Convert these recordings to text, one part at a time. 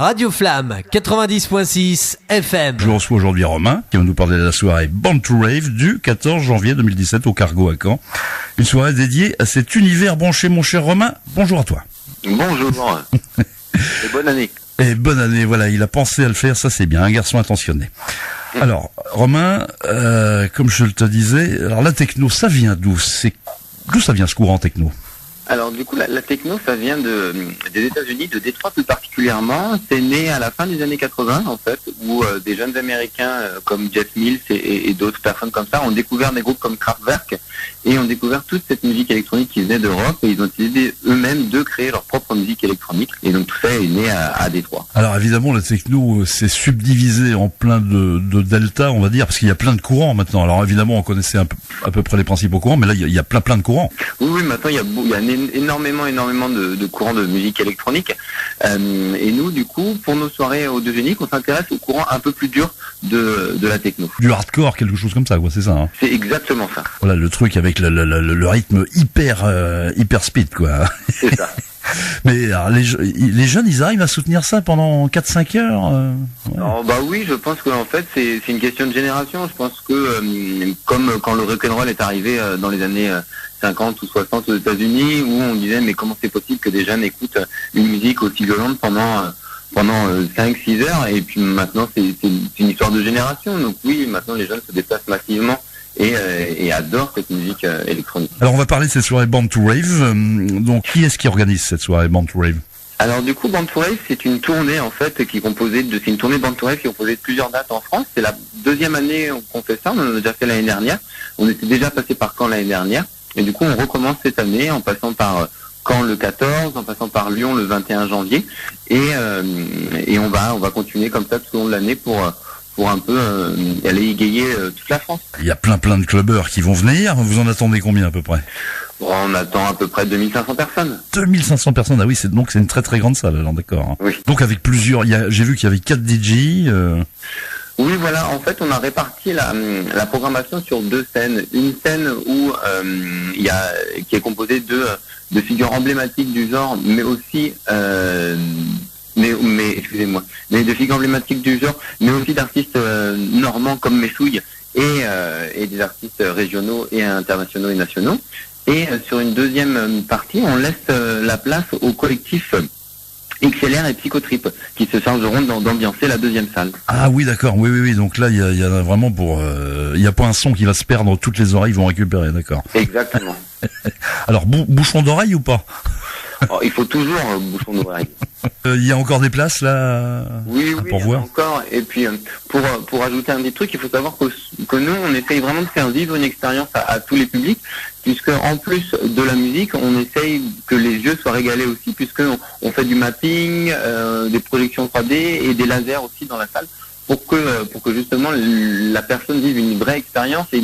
Radio Flamme 90.6 FM. Je reçois aujourd'hui Romain qui va nous parler de la soirée Born to Rave du 14 janvier 2017 au Cargo à Caen. Une soirée dédiée à cet univers branché, mon cher Romain. Bonjour à toi. Bonjour. Et bonne année. Et bonne année, voilà, il a pensé à le faire, ça c'est bien, un garçon attentionné. Alors, Romain, comme je te disais, alors la techno, ça vient d'où ça vient ce courant techno? Alors du coup, la techno, ça vient des États-Unis, de Détroit plus particulièrement. C'est né à la fin des années 80, en fait, où des jeunes Américains comme Jeff Mills et d'autres personnes comme ça ont découvert des groupes comme Kraftwerk et ont découvert toute cette musique électronique qui venait d'Europe, et ils ont décidé eux-mêmes de créer leur propre musique électronique. Et donc tout ça est né à Détroit. Alors évidemment, la techno s'est subdivisée en plein de delta, on va dire, parce qu'il y a plein de courants maintenant. Alors évidemment, on connaissait à peu près les principaux courants, mais là, il y a plein de courants. Oui, maintenant, il y a énormément de courants de musique électronique. Et nous, du coup, pour nos soirées au Eugénique, on s'intéresse aux courants un peu plus durs de la techno. Du hardcore, quelque chose comme ça, quoi, c'est ça, hein. C'est exactement ça. Voilà, le truc avec le rythme hyper speed, quoi. C'est ça. Mais alors, les jeunes, ils arrivent à soutenir ça pendant 4-5 heures ouais. Alors, bah oui, je pense qu'en fait, c'est une question de génération. Je pense que, comme quand le rock'n'roll est arrivé dans les années 50 ou 60 aux États-Unis, où on disait mais comment c'est possible que des jeunes écoutent une musique aussi violente pendant 5-6 heures, et puis maintenant c'est une histoire de génération. Donc oui, maintenant les jeunes se déplacent massivement et adorent cette musique électronique. Alors on va parler de cette soirée Born to Rave. Donc qui est-ce qui organise cette soirée Born to Rave? Alors du coup, Born to Rave, c'est une tournée en fait c'est une tournée Born to Rave qui est composée de plusieurs dates en France. C'est la deuxième année qu'on fait ça. On en a déjà fait l'année dernière. On était déjà passé par Caen l'année dernière. Et du coup, on recommence cette année en passant par Caen le 14, en passant par Lyon le 21 janvier. Et on va continuer comme ça tout au long de l'année pour un peu aller égayer toute la France. Il y a plein de clubbers qui vont venir. Vous en attendez combien à peu près? Bon, on attend à peu près 2500 personnes. 2500 personnes, ah oui, c'est une très très grande salle, alors d'accord. Oui. Donc avec plusieurs, j'ai vu qu'il y avait 4 DJ. Oui, voilà. En fait, on a réparti la programmation sur 2 scènes. Une scène où qui est composée de figures emblématiques du genre, mais aussi mais de figures emblématiques du genre, mais aussi d'artistes normands comme Messouille et des artistes régionaux et internationaux et nationaux. Et sur une deuxième partie, on laisse la place au collectif XLR et Psychotrip qui se chargeront d'ambiancer la deuxième salle. Ah oui, d'accord, oui. Donc là, il y a vraiment il y a pas un son qui va se perdre, toutes les oreilles vont récupérer, d'accord. Exactement. Alors, bouchon d'oreille ou pas? Il faut toujours bouchon d'oreille. Il y a encore des places là Oui, pour voir encore. Et puis pour ajouter un petit truc, il faut savoir que nous, on essaye vraiment de faire vivre une expérience à tous les publics, puisque en plus de la musique, on essaye que les yeux soient régalés aussi, puisque on fait du mapping, des projections 3D et des lasers aussi dans la salle, pour que justement la personne vive une vraie expérience et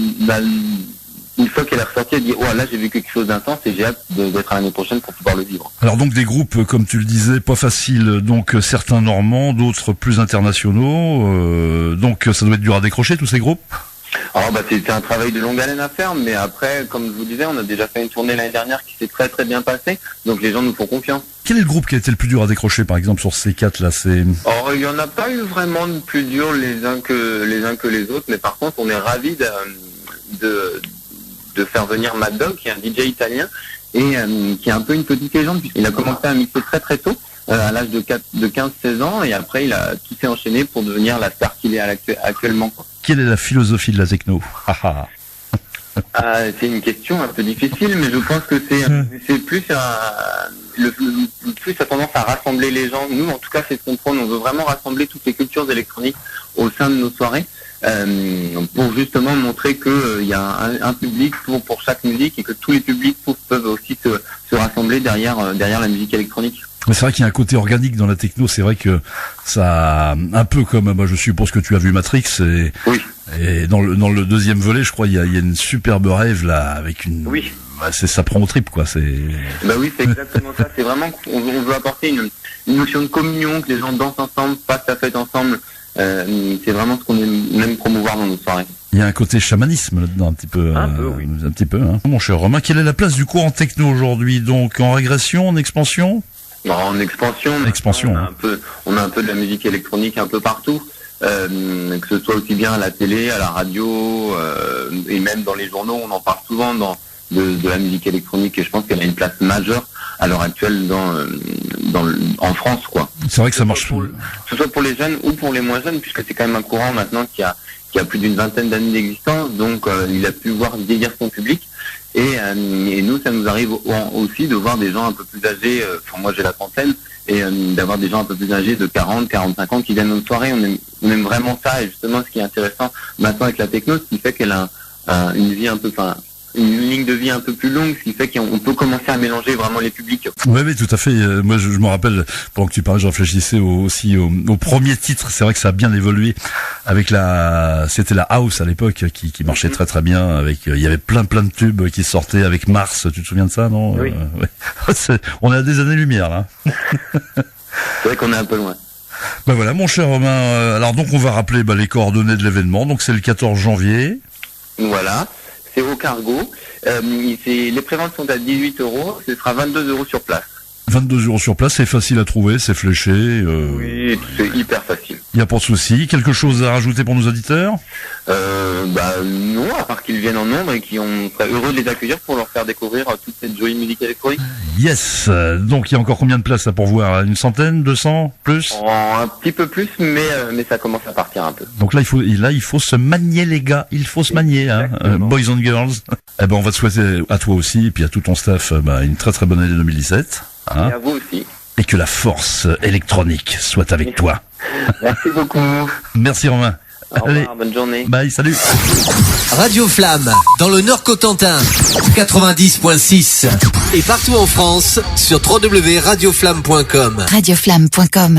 une fois qu'elle est ressortie, elle dit « Oh là, j'ai vu quelque chose d'intense et j'ai hâte d'être à l'année prochaine pour pouvoir le vivre. » Alors donc des groupes, comme tu le disais, pas faciles, donc certains normands, d'autres plus internationaux, donc ça doit être dur à décrocher tous ces groupes. Alors c'est un travail de longue haleine à faire, mais après, comme je vous disais, on a déjà fait une tournée l'année dernière qui s'est très très bien passée, donc les gens nous font confiance. Quel est le groupe qui a été le plus dur à décrocher, par exemple, sur ces 4 là? Alors il y en a pas eu vraiment de plus dur les uns que les autres, mais par contre on est ravis de faire venir Mad Dog, qui est un DJ italien et qui est un peu une petite légende, puisqu'il a commencé à mixer très très tôt, à l'âge de 15-16 ans, et après tout s'est enchaîné pour devenir la star qu'il est actuellement. Quelle est la philosophie de la techno? C'est une question un peu difficile, mais je pense que c'est plus le plus a tendance à rassembler les gens. Nous, en tout cas, c'est ce qu'on prône. On veut vraiment rassembler toutes les cultures électroniques au sein de nos soirées, pour justement montrer que il y a un public pour chaque musique, et que tous les publics peuvent aussi se rassembler derrière la musique électronique. Mais c'est vrai qu'il y a un côté organique dans la techno, c'est vrai que ça, un peu comme, je suppose que tu as vu Matrix, oui. Et dans le deuxième volet, je crois, il y a une superbe rêve là, avec une... Oui. Ça prend au trip, quoi, oui, c'est exactement ça, c'est vraiment qu'on veut apporter une notion de communion, que les gens dansent ensemble, passent la fête ensemble, c'est vraiment ce qu'on aime promouvoir dans nos soirées. Il y a un côté chamanisme là-dedans, un petit peu, oui. Un petit peu, hein. Mon cher Romain, quelle est la place du courant techno aujourd'hui? Donc, en régression, en expansion? En expansion. Expansion, On a un peu de la musique électronique un peu partout. Que ce soit aussi bien à la télé, à la radio, et même dans les journaux, on en parle souvent de la musique électronique, et je pense qu'elle a une place majeure à l'heure actuelle en France, quoi. C'est vrai que ça marche. Que ce soit pour les jeunes ou pour les moins jeunes, puisque c'est quand même un courant maintenant qui a plus d'une vingtaine d'années d'existence, donc il a pu voir vieillir son public. Et nous, ça nous arrive aussi de voir des gens un peu plus âgés, moi j'ai la trentaine, et d'avoir des gens un peu plus âgés de 40, 45 ans qui viennent aux soirées. On aime vraiment ça, et justement ce qui est intéressant maintenant avec la techno, ce qui fait qu'elle a une vie une ligne de vie un peu plus longue, ce qui fait qu'on peut commencer à mélanger vraiment les publics. Oui, tout à fait. Moi, je me rappelle, pendant que tu parlais, je réfléchissais aussi au premier titre. C'est vrai que ça a bien évolué avec c'était la house à l'époque qui marchait très très bien. Il y avait plein de tubes qui sortaient avec Mars. Tu te souviens de ça, non? Oui. Ouais. On a des années-lumière, là. C'est vrai qu'on est un peu loin. Ben voilà, mon cher Romain. Alors donc, on va rappeler les coordonnées de l'événement. Donc c'est le 14 janvier. Voilà. C'est au Cargo. Les préventes sont à 18 €. Ce sera 22 € sur place. 22 € sur place, c'est facile à trouver, c'est fléché. Oui, c'est hyper facile. Il n'y a pas de souci. Quelque chose à rajouter pour nos auditeurs? Non, à part qu'ils viennent en nombre et qu'on serait heureux de les accueillir pour leur faire découvrir toute cette jolie musique électronique. Yes. Donc il y a encore combien de places là pour voir? Une centaine, 200, plus? Un petit peu plus, mais ça commence à partir un peu. Donc là il faut se manier, les gars. Il faut se manier, hein. Boys and girls. Eh ben on va te souhaiter à toi aussi et puis à tout ton staff une très très bonne année 2017. Hein, et à vous aussi. Et que la force électronique soit avec toi. Merci beaucoup. Merci Romain. Au revoir, bonne journée. Bye, salut. Radio Flamme, dans le Nord Cotentin, 90.6. Et partout en France, sur www.radioflamme.com. Radioflamme.com